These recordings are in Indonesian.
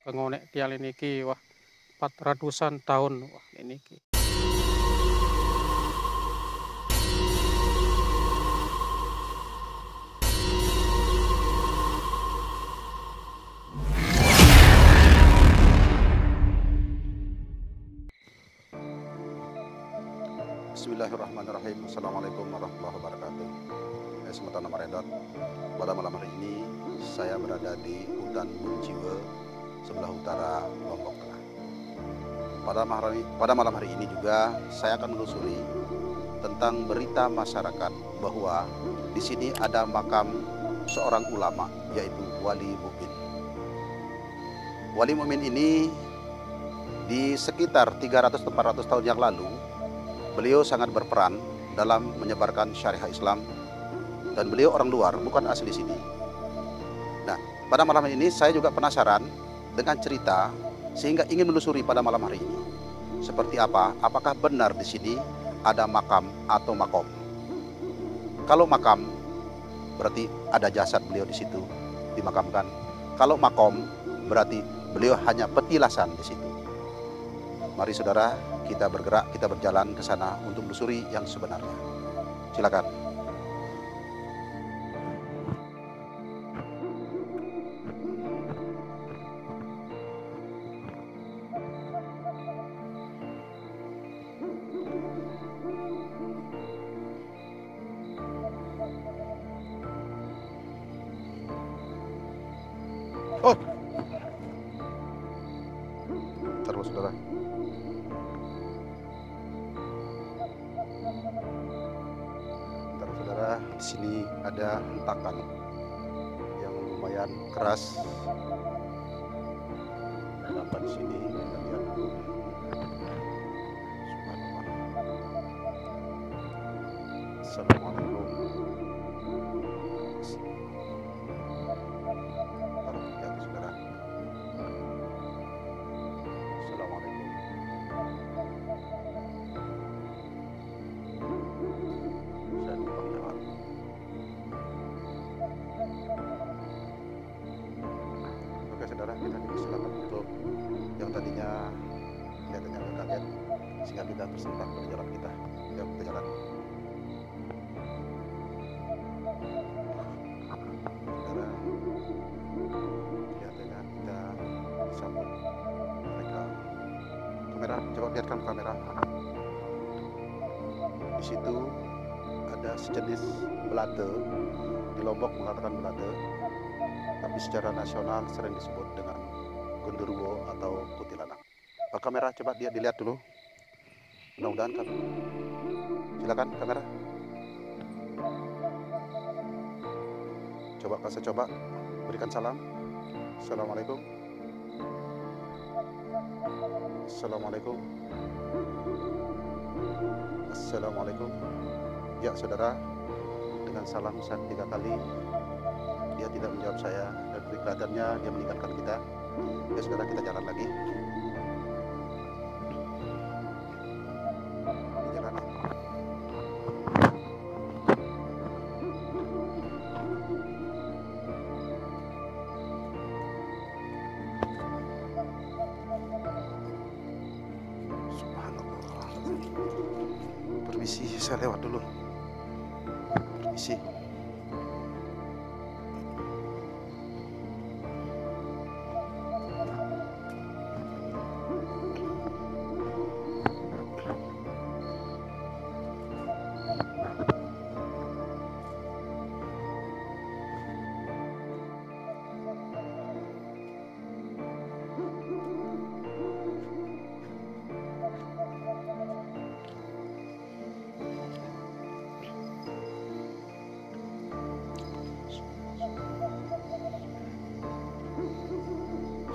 Pengonek tiang niki wah 400-an tahun wah niki. Bismillahirrahmanirrahim. Assalamualaikum warahmatullahi wabarakatuh. Semoga nama Redot. Pada malam hari ini saya berada di hutan Bunciwe sebelah utara Lombok Tengah. Pada malam hari ini juga saya akan menelusuri tentang berita masyarakat bahwa di sini ada makam seorang ulama yaitu Wali Mu'min. Wali Mu'min ini di sekitar 300-400 tahun yang lalu beliau sangat berperan dalam menyebarkan syariah Islam dan beliau orang luar, bukan asli sini. Nah, pada malam ini saya juga penasaran dengan cerita sehingga ingin menelusuri pada malam hari ini. Seperti apa? Apakah benar di sini ada makam atau makom? Kalau makam berarti ada jasad beliau di situ dimakamkan. Kalau makom berarti beliau hanya petilasan di situ. Mari saudara, kita bergerak, kita berjalan ke sana untuk menelusuri yang sebenarnya. Silakan. Oh, terus saudara. Saudara, di sini ada hentakan yang lumayan keras. Kenapa di sini? Kita lihat dulu. Subhanallah. Assalamualaikum. Taruh hati-hati, saudara. Assalamualaikum. Saya lupa jawab. Oke saudara, kita dipersilakan untuk yang tadinya kelihatannya agak kaget sehingga kita tersentak perjalanan kita. Ya, kita jalan. Saudara, kelihatannya kita disambut mereka. Kamera, coba lihatkan kamera. Di situ ada sejenis belate. Di Lombok mengatakan belate, tapi secara nasional sering disebut dengan genderuwo atau kuntilanak. Kamera coba dia dilihat dulu. Mudah-mudahan kan. Silakan kamera. Coba saya coba berikan salam. Assalamualaikum. Assalamualaikum. Assalamualaikum. Ya saudara, dengan salam saya 3 kali dia tidak menjawab saya dan kelihatannya dia meninggalkan kita. Ya saudara, kita jalan lagi. Jalan. Subhanallah. Permisi, saya lewat dulu. Permisi.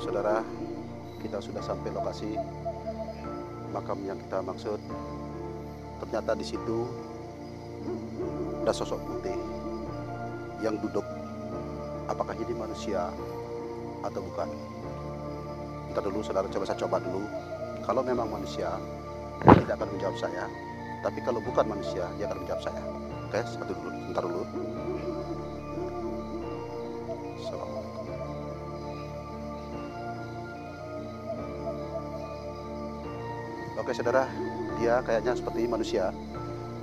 Saudara, kita sudah sampai lokasi makam yang kita maksud. Ternyata di situ ada sosok putih yang duduk. Apakah ini manusia atau bukan? Ntar dulu saudara, saya coba dulu. Kalau memang manusia, dia tidak akan menjawab saya. Tapi kalau bukan manusia, dia akan menjawab saya. Oke, satu dulu, bentar dulu. Assalamualaikum. Oke saudara, dia kayaknya seperti manusia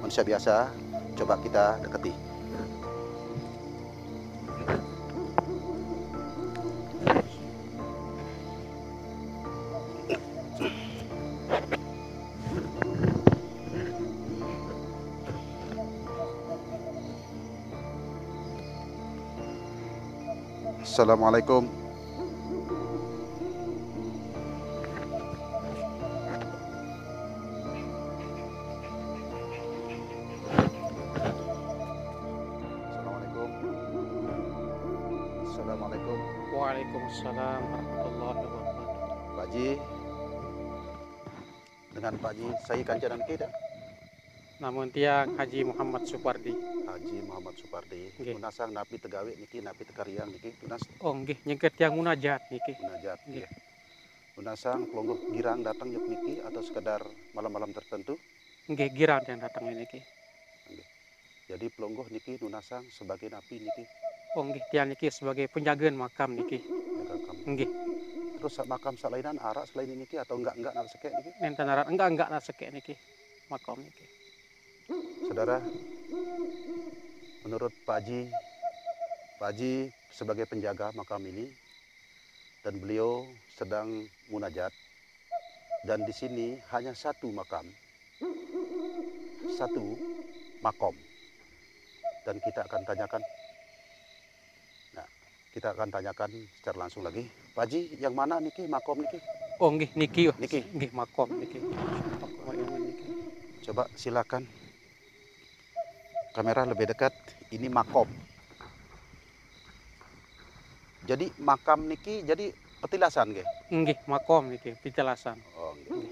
biasa. Coba kita dekati. Assalamualaikum. Assalamualaikum. Assalamualaikum. Waalaikumsalam warahmatullahi wabarakatuh. Pak Haji, dengan Pak Haji saya kancanan kita. Namun tiang Haji Muhammad Supardi. Haji Muhammad Supardi. Nggih. Munasang napi tegawe niki, napi tekariang niki, tunas Oh nggih, nyengket tiang munajat niki. munajat. Nggih. Nggih. Munasang pelonggoh girang datang yuk niki atau sekedar malam-malam tertentu. Nggih, girang yang datang niki. Jadi pelonggoh niki nunasang sebagai napi niki. Oh nggih, tiang niki sebagai penjagaan makam niki. Jaga kamu. Nggih, Terus makam salainan arak selain ini niki atau enggak nak sekek niki. nenten arat enggak lah sekek niki. Makam niki. Saudara, menurut Pak Haji sebagai penjaga makam ini dan beliau sedang munajat dan di sini hanya satu makam, satu makom dan kita akan tanyakan. Nah, kita akan tanyakan secara langsung lagi. Pak Haji, yang mana niki makom niki? Oh nggih, niki. Niki. Nggih, makom niki. Makom niki. Coba silakan. Kamera lebih dekat. Ini makom. Jadi makam niki jadi petilasan nggih. Nggih, makom niki, pitelasan. Oh, nggih.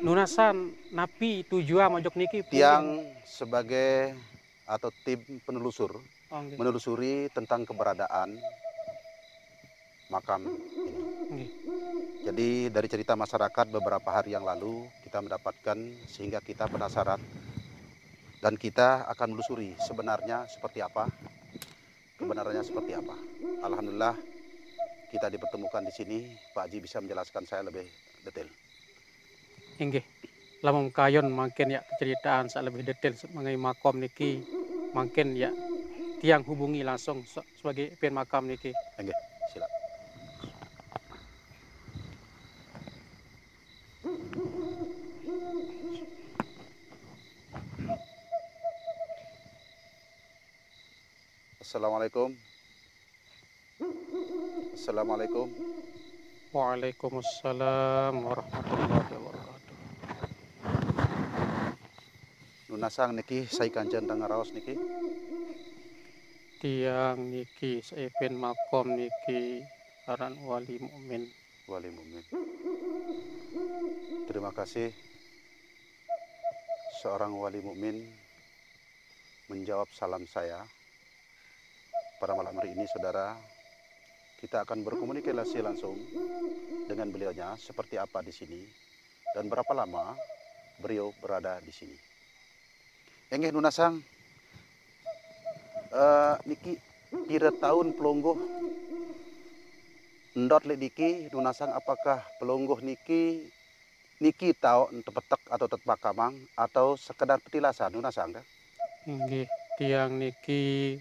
Nunasan napi tujuan mojok niki Tiang sebagai atau tim penelusur Oh nggih. menelusuri tentang keberadaan makam ini. Nggih. Jadi dari cerita masyarakat beberapa hari yang lalu kita mendapatkan sehingga kita penasaran dan kita akan menelusuri sebenarnya seperti apa, kebenarannya seperti apa. Alhamdulillah kita dipertemukan di sini. Pak Haji bisa menjelaskan saya lebih detail. Inggih. Lamun kayon mungkin ya ceritaan sak lebih detail mengenai makom niki. Mungkin ya tiang hubungi langsung sebagai pen makam niki. Enggak, silakan. Assalamualaikum. Assalamualaikum. Waalaikumsalam warahmatullahi wabarakatuh. Nunasang niki saya kancan tangaraos niki. Tiang niki pen makom niki aran wali mukmin. Wali Mumin. Terima kasih seorang wali mukmin menjawab salam saya. Pada malam hari ini saudara, kita akan berkomunikasi langsung dengan beliaunya seperti apa di sini dan berapa lama beliau berada di sini. Enggih nunasang niki pira tahun pelonggoh ndot le niki nunasang apakah pelonggoh niki tahu tepetek atau tetpakamang atau sekedar petilasan nunasang dah? Inggih, tiang niki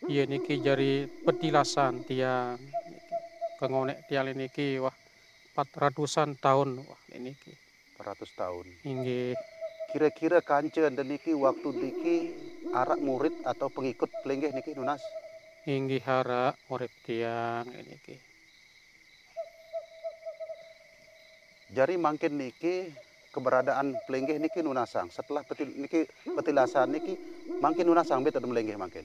iya niki jari petilasan tiang niki. Kengonek tiang niki wah 400-an tahun wah niki. 100 tahun. Inggih. Kira-kira kancen dan niki waktu niki arak murid atau pengikut pelenggih niki nunas. Inggih hara urip tiang niki. Jadi mangkin niki keberadaan pelenggih niki nunasang. Setelah niki petilasan niki mangkin nunasang betul melenggih mangkin.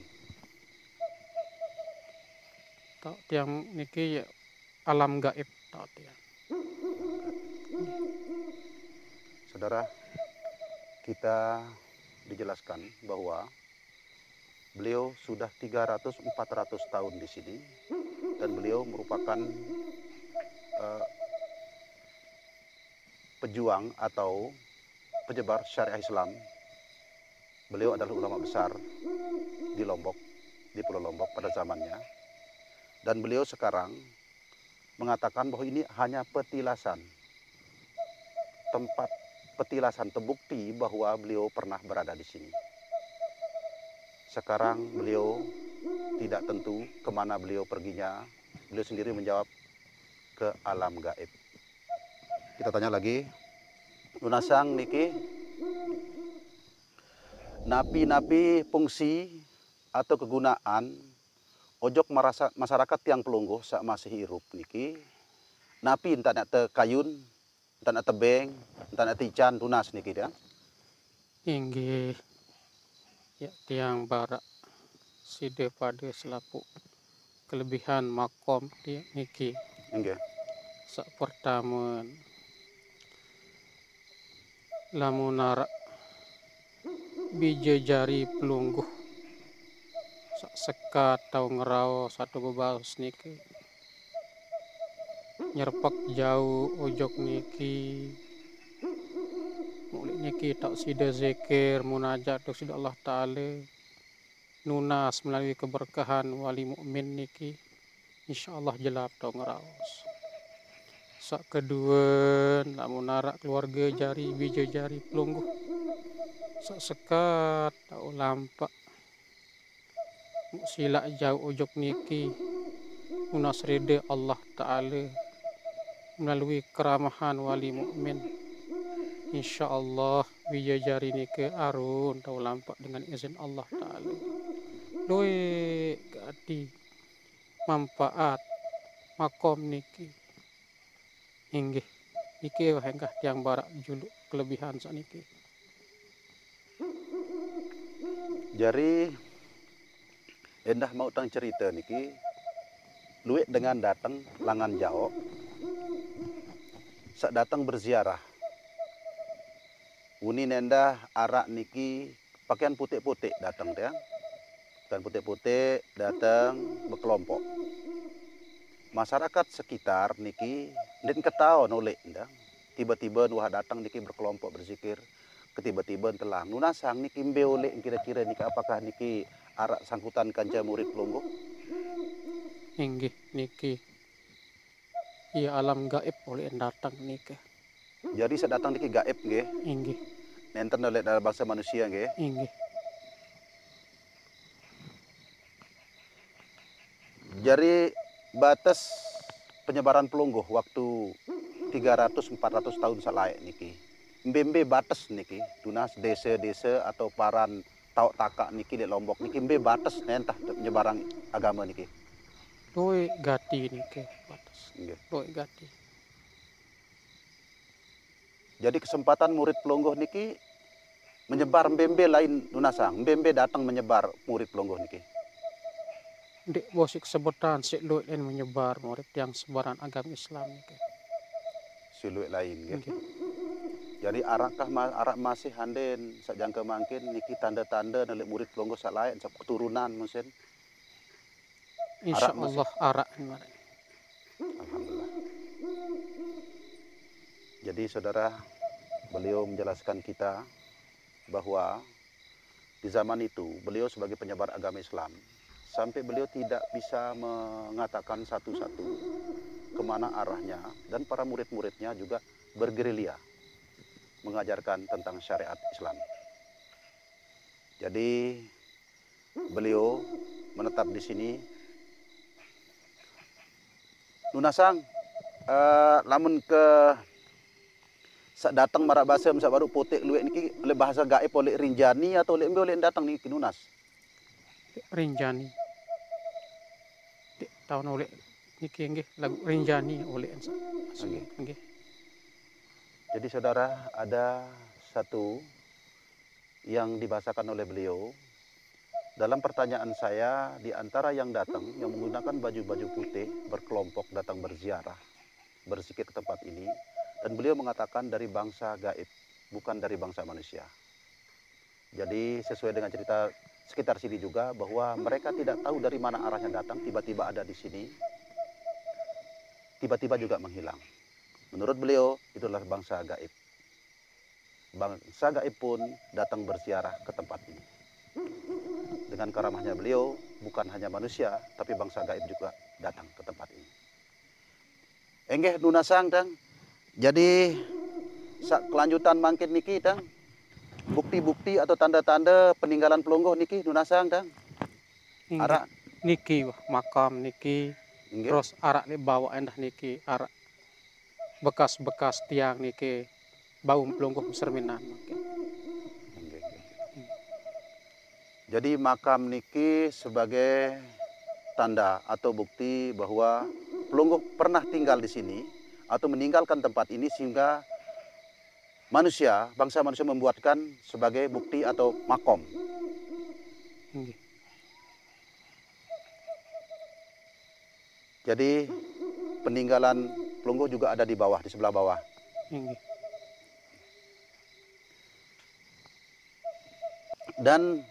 Tok tiang niki ya alam gaib tok tiang. Saudara, kita dijelaskan bahwa beliau sudah 300-400 tahun di sini dan beliau merupakan pejuang atau penyebar syariah Islam. Beliau adalah ulama besar di Lombok, di Pulau Lombok pada zamannya. Dan beliau sekarang mengatakan bahwa ini hanya petilasan. tempat petilasan terbukti bahwa beliau pernah berada di sini. Sekarang beliau tidak tentu kemana beliau perginya. Beliau sendiri menjawab ke alam gaib. Kita tanya lagi, Lunasang niki, napi-napi fungsi atau kegunaan ojok masyarakat yang pelungguh sak masih hirup niki, napi entah nak te kayun, entah nak tebeng, entah nak tican tunas niki dia. Inggih ya tiang barak side pada selaku kelebihan makom dia niki. Nggih. Sak pertama lamun narak bija jari pelungguh sak sekat tau ngerau satu bebaus niki nyerpak jauh ojok niki mulai niki tak sida zikir munajat tok sida Allah Ta'ala nunas melalui keberkahan wali mukmin niki insyaallah jelap tau ngeraos. Sak kedua lamun narak keluarga jari bija jari pelungguh sak sekat tau lampak silak jauh ojok niki munas rida Allah Ta'ala melalui keramahan wali mukmin insyaallah bija jari niki arun tau lampak dengan izin Allah Ta'ala luwe gadi manfaat makom niki inggih niki wah enggah tiang barak juluk kelebihan sakniki. Jari endah mau tang cerita niki luwe dengan datang langan jauh sak datang berziarah uni nendah arak niki pakaian putih-putih datang dia pakaian putih-putih datang berkelompok masyarakat sekitar niki den ketahuan oleh ndah tiba-tiba nuah datang niki berkelompok berzikir ketiba-tiba telah nunasang niki mbe oleh kira-kira niki apakah niki arak sangkutan kanca murid pelungguh. Inggih niki ya alam gaib oleh datang niki. Jadi sedatang niki gaib nggih. Inggih. Nenten oleh dalam bahasa manusia nggih. Inggih. Jadi batas penyebaran pelungguh waktu 300-400 tahun salaik niki. Mbe batas niki, tunas desa-desa atau paran tau takak niki di Lombok niki mbe batas nentah penyebaran agama niki. Doi gati niki batas. Nggih. Doi gati. Jadi kesempatan murid pelungguh niki menyebar mbe lain nunasang, mbe datang menyebar murid pelungguh niki. Dek bosik sebutan sik luwih lain menyebar murid yang sebaran agama Islam niki. Siluit lain nggih. Nggih. Jadi arak masih handen sajangka mangkin niki tanda-tanda nelek murid pelungguh sak lain sak keturunan musin. Insyaallah arak mari. Alhamdulillah. Jadi saudara, beliau menjelaskan kita bahwa di zaman itu beliau sebagai penyebar agama Islam sampai beliau tidak bisa mengatakan satu-satu kemana arahnya dan para murid-muridnya juga bergerilya mengajarkan tentang syariat Islam. Jadi beliau menetap di sini. Nunasang, lamun ke sak datang marak bahasa sak baru potek luwek niki oleh bahasa gaib oleh rinjani atau oleh datang niki nunas. Rinjani. Dek tahun oleh niki nggih lagu rinjani oleh nggih. Jadi saudara, ada satu yang dibahasakan oleh beliau. Dalam pertanyaan saya, di antara yang datang, yang menggunakan baju-baju putih, berkelompok datang berziarah, berzikir ke tempat ini, dan beliau mengatakan dari bangsa gaib, bukan dari bangsa manusia. Jadi sesuai dengan cerita sekitar sini juga, bahwa mereka tidak tahu dari mana arahnya datang, tiba-tiba ada di sini, tiba-tiba juga menghilang. Menurut beliau, itulah bangsa gaib. Bangsa gaib pun datang berziarah ke tempat ini. Dengan karamahnya beliau, bukan hanya manusia, tapi bangsa gaib juga datang ke tempat ini. Enggih nunasang dang. Jadi kelanjutan mangkin niki tang. Bukti-bukti atau tanda-tanda peninggalan pelonggoh niki nunasang tang. Inggih. Arak Niki wah makam niki. nggih. Terus arak dibawa endah niki arak bekas-bekas tiang niki bau pelungguh serminan mungkin. Nggih, nggih. Jadi makam niki sebagai tanda atau bukti bahwa pelungguh pernah tinggal di sini atau meninggalkan tempat ini sehingga bangsa manusia membuatkan sebagai bukti atau makom. Inggih. Jadi peninggalan pelungguh juga ada di bawah, di sebelah bawah. Inggih. Dan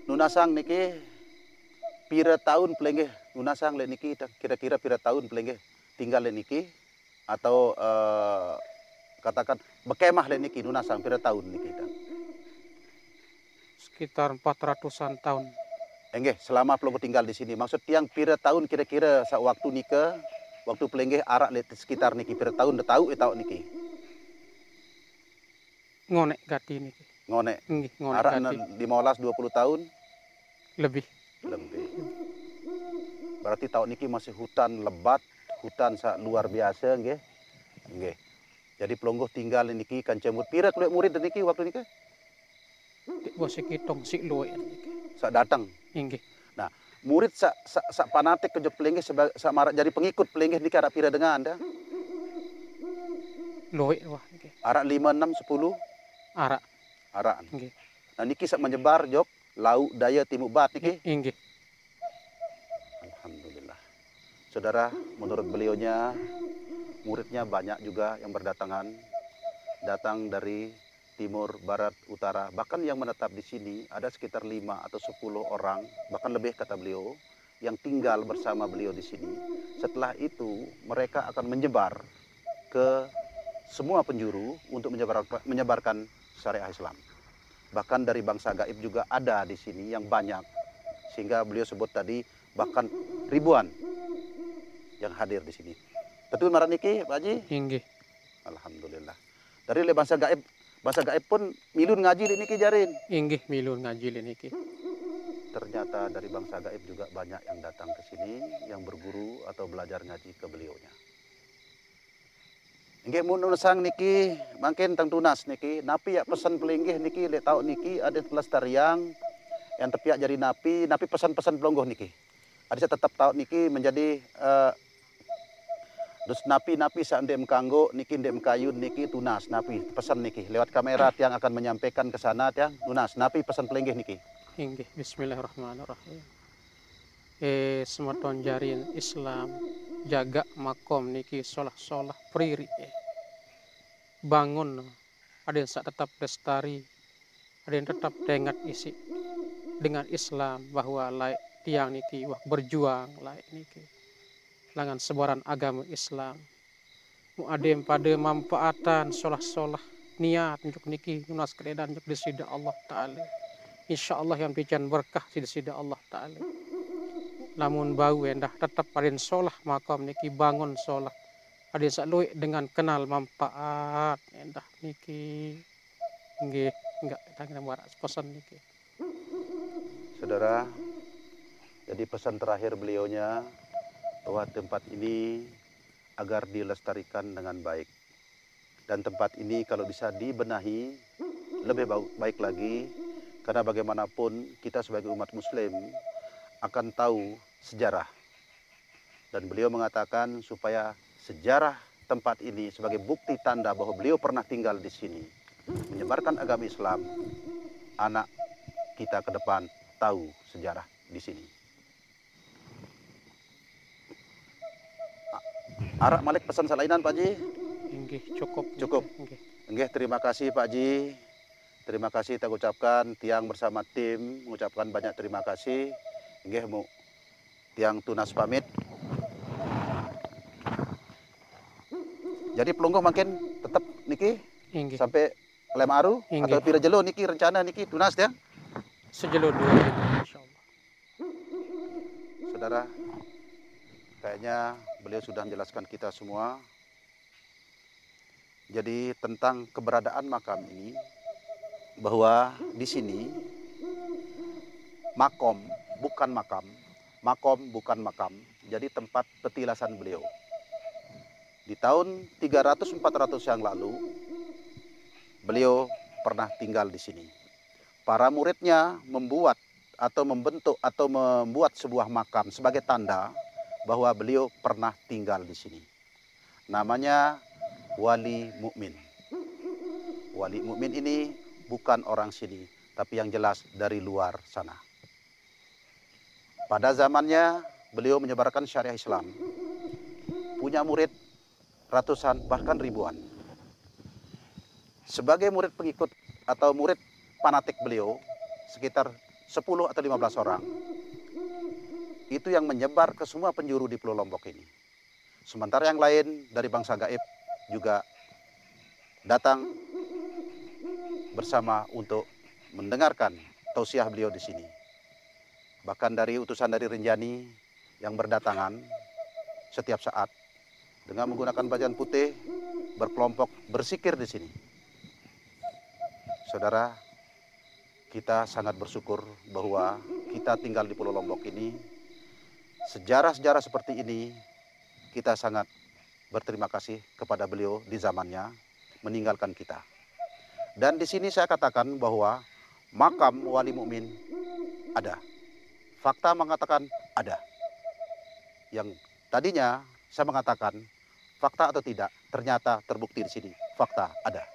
nunasang niki pira tahun pelenggih nunasang le niki kira-kira pira tahun pelenggih tinggal le niki atau katakan bekemah le niki nunasang pira tahun niki tang. Sekitar 400-an tahun. Enggih, selama pelungguh tinggal di sini. Maksud tiang pira tahun kira-kira sak waktu nika, waktu pelenggih arak le sekitar niki pira tahun dah tahu tahu niki. Ngonek gati niki. Ngonek. Inggih, ngonek Arak gati. 15-20 tahun Lebih. lebih. Berarti tahun niki masih hutan lebat, hutan luar biasa nggih. Nggih. Jadi pelungguh tinggal niki kan cemut pira kulit murid niki waktu niki? Dik bose kitong si luwe niki. Sak datang. Inggih. Nah, murid sak fanatik ke pelenggih sak marak jadi pengikut pelenggih niki arak pira dengan Anda? Luwe wah niki. Arak 5 6 10 Arak. arak. Inggih. Nah niki sak menyebar jok laut daya timur barat niki. Inggih. Alhamdulillah. Saudara, menurut beliaunya muridnya banyak juga yang berdatangan, datang dari timur, barat, utara. Bahkan yang menetap di sini ada sekitar 5 atau 10 orang, bahkan lebih kata beliau, yang tinggal bersama beliau di sini. Setelah itu mereka akan menyebar ke semua penjuru untuk menyebarkan syariah Islam. Bahkan dari bangsa gaib juga ada di sini yang banyak. Sehingga beliau sebut tadi bahkan ribuan yang hadir di sini. Betul marah niki, Pak Haji? Inggih. Alhamdulillah. Dari bangsa gaib pun milun ngaji di niki jarin. Inggih milun ngaji le niki. Ternyata dari bangsa gaib juga banyak yang datang ke sini yang berguru atau belajar ngaji ke beliaunya. Nggih mun nusang niki mangkin tang tunas niki napi ya pesan pelinggih niki lek tau niki ada pelestarian yang tepiak jadi napi pesan-pesan pelonggoh niki. Ada saya tetap tahu niki menjadi dus napi sak ndek mkanggo niki ndek mkayun niki tunas napi pesan niki lewat kamera yang akan menyampaikan ke sana tiang tunas napi pesan pelinggih niki. Inggih. Bismillahirrahmanirrahim. Semeton jarin Islam jaga makom niki solah-solah priri. Bangun ada yang tetap lestari, ada yang tetap tengat isi dengan Islam bahwa laik tiang niki wah berjuang laik niki langan sebaran agama Islam mu adem pada manfaatan solah-solah niat untuk niki nunas keredan untuk disida Allah Ta'ala insyaallah yang pican berkah disida Allah Ta'ala namun bau endah tetap pada solah makam niki bangun solah ada yang dengan kenal manfaat endah niki nggih enggak tangga waras pesan niki. Saudara, jadi pesan terakhir beliaunya bahwa tempat ini agar dilestarikan dengan baik. Dan tempat ini kalau bisa dibenahi lebih baik lagi karena bagaimanapun kita sebagai umat muslim akan tahu sejarah. Dan beliau mengatakan supaya sejarah tempat ini sebagai bukti tanda bahwa beliau pernah tinggal di sini, menyebarkan agama Islam, anak kita ke depan tahu sejarah di sini. Arak Malik pesan salainan Pak Haji? Inggih cukup. Cukup. Inggih. Nggih, terima kasih Pak Haji. Terima kasih kita ucapkan tiang bersama tim mengucapkan banyak terima kasih. Nggih mu tiang tunas pamit. Jadi pelungguh makin tetap niki Inggih. sampai Lemaru atau pira jelo niki rencana niki tunas ya. Sejelo 2 insyaallah. Saudara, kayaknya beliau sudah menjelaskan kita semua Jadi tentang keberadaan makam ini, bahwa di sini makom bukan makam, makom bukan makam, jadi tempat petilasan beliau. Di tahun 300-400 yang lalu, beliau pernah tinggal di sini. Para muridnya membuat atau membentuk atau membuat sebuah makam sebagai tanda bahwa beliau pernah tinggal di sini. Namanya Wali Mukmin. Wali Mukmin ini bukan orang sini, tapi yang jelas dari luar sana. Pada zamannya beliau menyebarkan syariah Islam. Punya murid ratusan bahkan ribuan. Sebagai murid pengikut atau murid fanatik beliau sekitar 10 atau 15 orang. Itu yang menyebar ke semua penjuru di Pulau Lombok ini. Sementara yang lain dari bangsa gaib juga datang bersama untuk mendengarkan tausiah beliau di sini. Bahkan dari utusan dari Rinjani yang berdatangan setiap saat dengan menggunakan bajan putih berkelompok bersikir di sini. Saudara, kita sangat bersyukur bahwa kita tinggal di Pulau Lombok ini. Sejarah-sejarah seperti ini kita sangat berterima kasih kepada beliau di zamannya meninggalkan kita. Dan di sini saya katakan bahwa makam Wali Mukmin ada. Fakta mengatakan ada. Yang tadinya saya mengatakan fakta atau tidak, ternyata terbukti di sini. Fakta ada.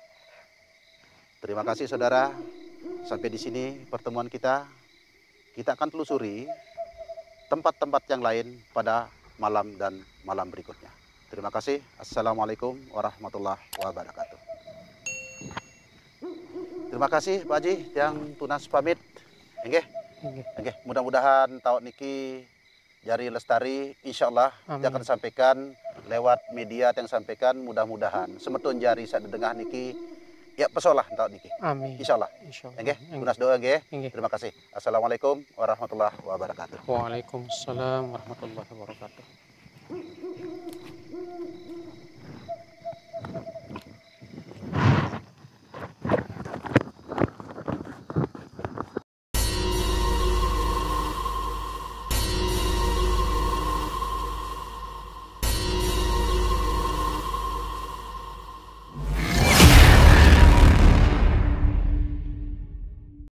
Terima kasih saudara. Sampai di sini pertemuan kita. Kita akan telusuri tempat-tempat yang lain pada malam dan malam berikutnya. Terima kasih. Assalamualaikum warahmatullahi wabarakatuh. Terima kasih Pak Haji yang tunas pamit. Enggih. Enggih, mudah-mudahan tahun niki jari lestari insyaallah Amin. akan sampaikan lewat media yang sampaikan mudah-mudahan semetun jari saya dengar niki ya pesolah tahun niki. Amin. Insyaallah. Insyaallah. Enggih, tunas doa enggih. Enggih. Terima kasih. Assalamualaikum warahmatullahi wabarakatuh. Waalaikumsalam warahmatullahi wabarakatuh.